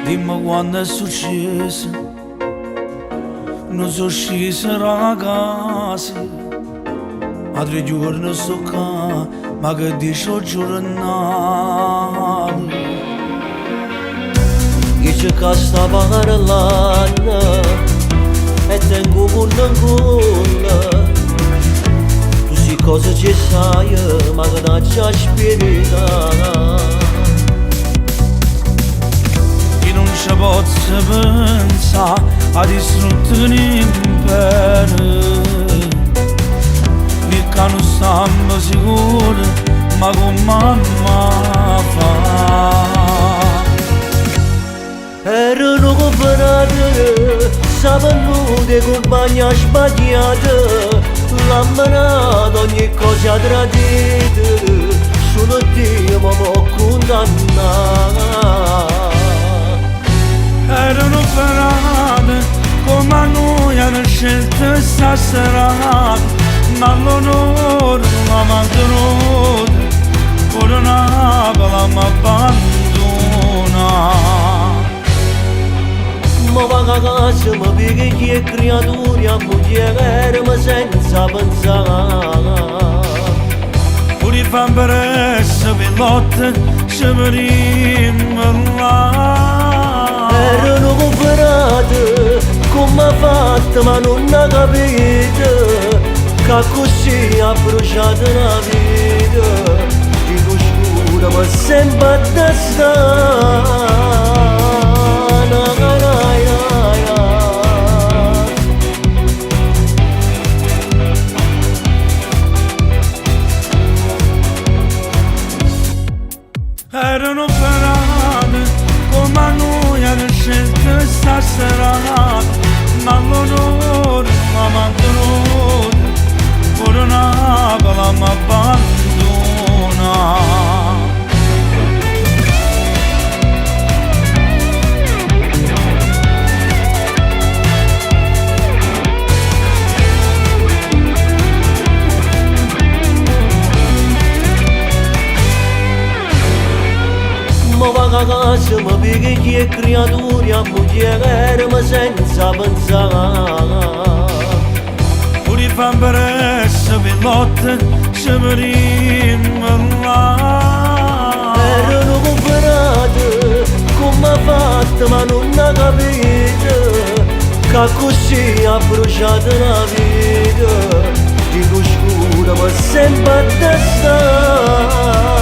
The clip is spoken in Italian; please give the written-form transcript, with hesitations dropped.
Dimmi quando è successo, non sono sceso da casa, a 3 giorni sto qua, ma che dici giornale? Dice che sta parlando e tengo con culla. Tu si cosa ci sai, ma che non ci spiegare. Ci posso pensare a distrutto un impero, mica non stiamo sicuri, ma con mamma fa. Erano comprate, sapevano di compagnia sbagliata, l'ammanata ogni cosa tradita, solo Dio mi può condannare. Erano parate come noi hanno scelto sta serata, ma l'onore non l'ha mantenuto, pure Napoli mi abbandona. Ma va a casa, mi pieghi che creature a moglie ma senza pensare. Pure i famperesse pilotte ci venimmo là. Erano comprate, come ha fatto ma non ha capito, che così ha bruciato la vita, dico scura ma sempre a testa. Erano parate come noi hanno scelto sta serata, ma l'onore non l'ha mantenuto, pure Napoli mi abbandona. Ma va a casa, mi pieghi che creature a moglie ma senza pensare. Pure i famperesse pilotte ci venimmo là. Erano comprate, come ha fatto ma non ha capito, che così ha bruciato la vita, dico scura ma sempre a testa.